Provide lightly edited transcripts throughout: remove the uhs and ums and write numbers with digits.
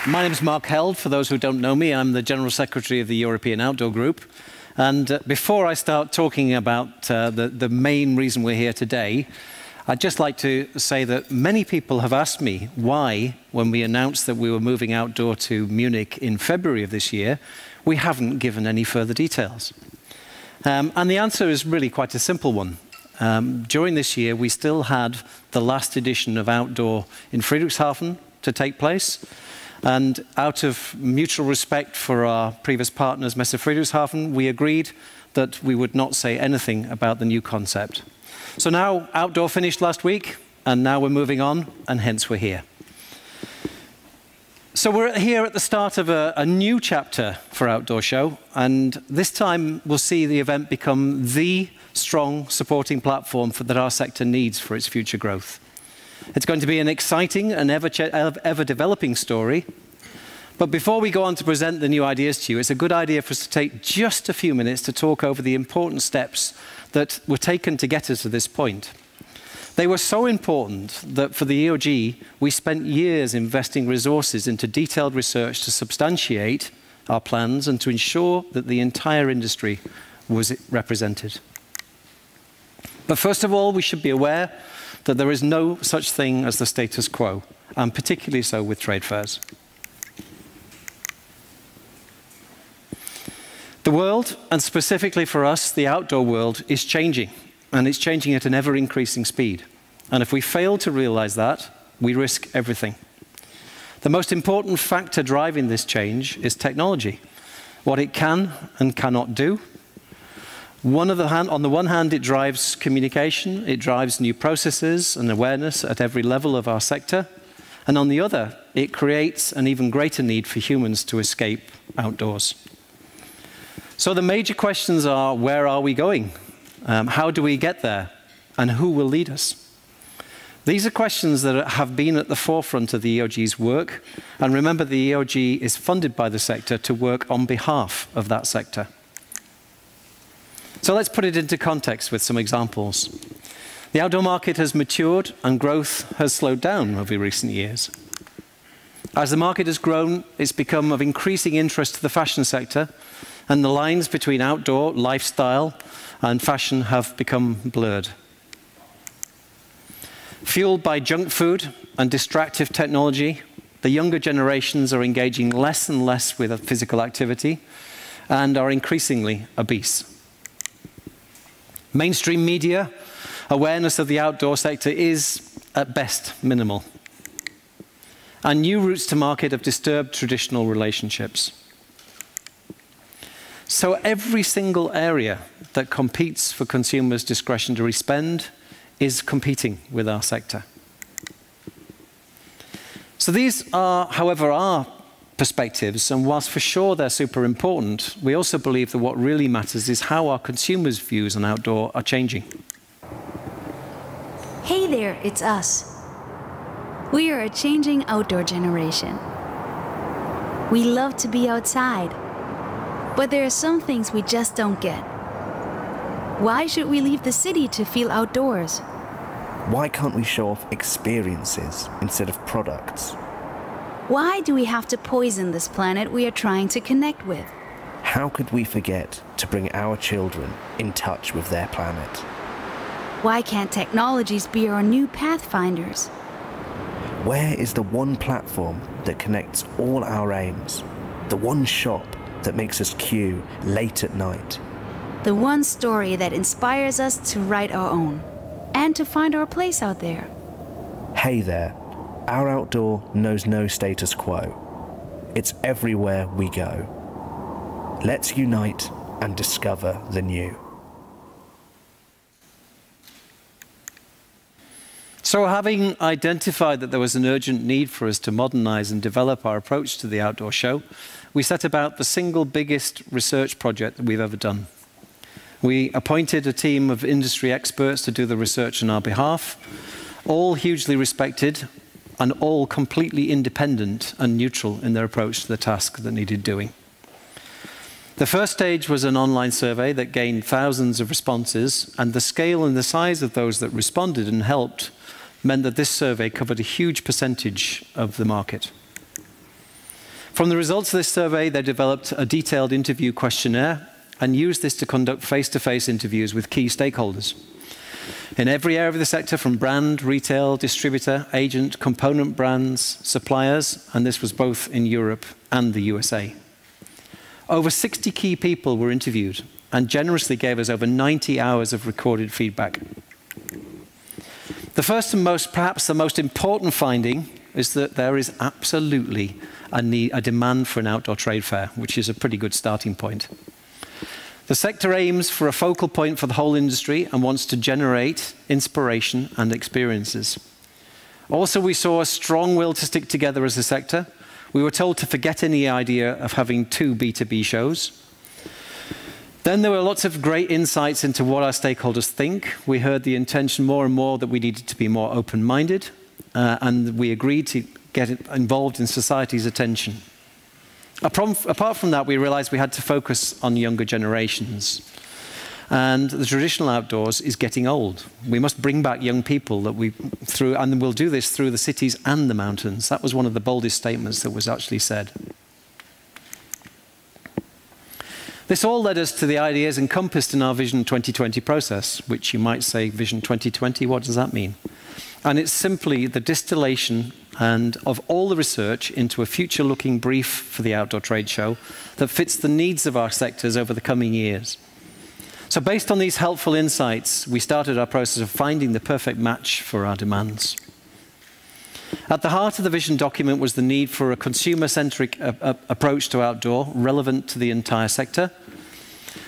My name is Mark Held. For those who don't know me, I'm the General Secretary of the European Outdoor Group. And before I start talking about the main reason we're here today, I'd just like to say that many people have asked me why, when we announced that we were moving outdoor to Munich in February of this year, we haven't given any further details. And the answer is really quite a simple one. During this year, we still had the last edition of Outdoor in Friedrichshafen to take place. And out of mutual respect for our previous partners, Messe Friedrichshafen, we agreed that we would not say anything about the new concept. So now Outdoor finished last week, and now we're moving on, and hence we're here. So we're here at the start of a new chapter for Outdoor Show, and this time we'll see the event become the strong supporting platform that our sector needs for its future growth. It's going to be an exciting and ever-developing story. But before we go on to present the new ideas to you, it's a good idea for us to take just a few minutes to talk over the important steps that were taken to get us to this point. They were so important that for the EOG, we spent years investing resources into detailed research to substantiate our plans and to ensure that the entire industry was represented. But first of all, we should be aware that there is no such thing as the status quo, and particularly so with trade fairs. The world, and specifically for us, the outdoor world, is changing, and it's changing at an ever-increasing speed. And if we fail to realize that, we risk everything. The most important factor driving this change is technology, what it can and cannot do. On the one hand, it drives communication, it drives new processes and awareness at every level of our sector. And on the other, it creates an even greater need for humans to escape outdoors. So the major questions are, where are we going? How do we get there? And who will lead us? These are questions that have been at the forefront of the EOG's work. And remember, the EOG is funded by the sector to work on behalf of that sector. So let's put it into context with some examples. The outdoor market has matured and growth has slowed down over recent years. As the market has grown, it's become of increasing interest to the fashion sector, and the lines between outdoor, lifestyle, and fashion have become blurred. Fueled by junk food and distractive technology, the younger generations are engaging less and less with physical activity and are increasingly obese. Mainstream media awareness of the outdoor sector is, at best, minimal. And new routes to market have disturbed traditional relationships. So every single area that competes for consumers' discretionary spend is competing with our sector. So these are, however, our perspectives, and whilst for sure they're super important, we also believe that what really matters is how our consumers' views on outdoor are changing. Hey there, it's us. We are a changing outdoor generation. We love to be outside, but there are some things we just don't get. Why should we leave the city to feel outdoors? Why can't we show off experiences instead of products? Why do we have to poison this planet we are trying to connect with? How could we forget to bring our children in touch with their planet? Why can't technologies be our new pathfinders? Where is the one platform that connects all our aims? The one shop that makes us queue late at night? The one story that inspires us to write our own and to find our place out there. Hey there. Our outdoor knows no status quo. It's everywhere we go. Let's unite and discover the new. So having identified that there was an urgent need for us to modernize and develop our approach to the outdoor show, we set about the single biggest research project that we've ever done. We appointed a team of industry experts to do the research on our behalf, all hugely respected, and all completely independent and neutral in their approach to the task that needed doing. The first stage was an online survey that gained thousands of responses, and the scale and the size of those that responded and helped meant that this survey covered a huge percentage of the market. From the results of this survey, they developed a detailed interview questionnaire and used this to conduct face-to-face interviews with key stakeholders in every area of the sector, from brand, retail, distributor, agent, component brands, suppliers, and this was both in Europe and the USA. Over 60 key people were interviewed and generously gave us over 90 hours of recorded feedback. The first and perhaps the most important finding is that there is absolutely a demand for an outdoor trade fair, which is a pretty good starting point. The sector aims for a focal point for the whole industry and wants to generate inspiration and experiences. Also, we saw a strong will to stick together as a sector. We were told to forget any idea of having 2 B2B shows. Then there were lots of great insights into what our stakeholders think. We heard the intention more and more that we needed to be more open-minded, and we agreed to get involved in society's attention. Apart from that, we realized we had to focus on younger generations. And the traditional outdoors is getting old. We must bring back young people and we'll do this through the cities and the mountains. That was one of the boldest statements that was actually said. This all led us to the ideas encompassed in our Vision 2020 process, which you might say, Vision 2020, what does that mean? And it's simply the distillation of all the research into a future-looking brief for the outdoor trade show that fits the needs of our sectors over the coming years. So based on these helpful insights, we started our process of finding the perfect match for our demands. At the heart of the vision document was the need for a consumer-centric approach to outdoor, relevant to the entire sector.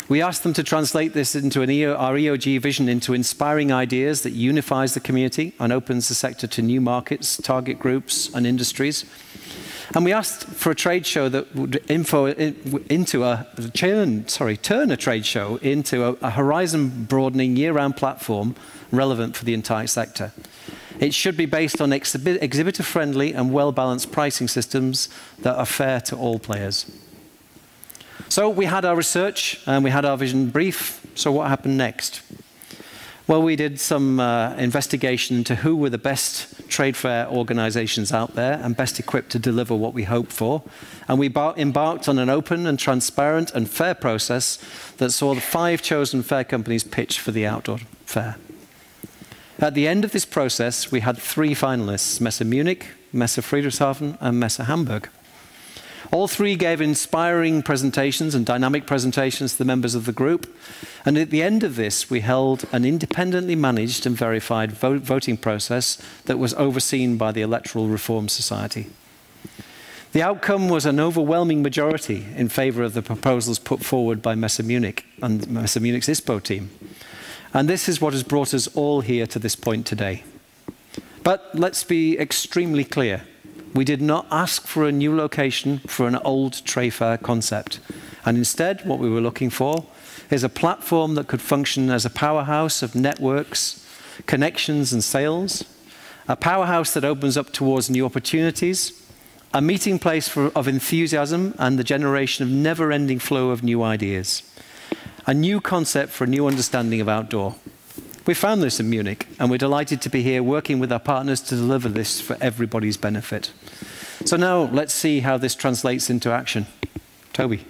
We asked them to translate this into our EOG vision into inspiring ideas that unifies the community and opens the sector to new markets, target groups, and industries. And we asked for a trade show that would turn a trade show into a horizon-broadening year-round platform relevant for the entire sector. It should be based on exhibitor-friendly and well-balanced pricing systems that are fair to all players. So we had our research and we had our vision brief. So what happened next? Well, we did some investigation into who were the best trade fair organizations out there and best equipped to deliver what we hoped for. And we embarked on an open and transparent and fair process that saw the 5 chosen fair companies pitch for the outdoor fair. At the end of this process, we had 3 finalists, Messe Munich, Messe Friedrichshafen, and Messe Hamburg. All 3 gave inspiring presentations and dynamic presentations to the members of the group. And at the end of this, we held an independently managed and verified voting process that was overseen by the Electoral Reform Society. The outcome was an overwhelming majority in favor of the proposals put forward by Messe Munich and Messe Munich's ISPO team. And this is what has brought us all here to this point today. But let's be extremely clear. We did not ask for a new location for an old trade fair concept. And instead, what we were looking for is a platform that could function as a powerhouse of networks, connections, and sales, a powerhouse that opens up towards new opportunities, a meeting place of enthusiasm and the generation of never-ending flow of new ideas, a new concept for a new understanding of outdoor. We found this in Munich, and we're delighted to be here working with our partners to deliver this for everybody's benefit. So now let's see how this translates into action. Toby.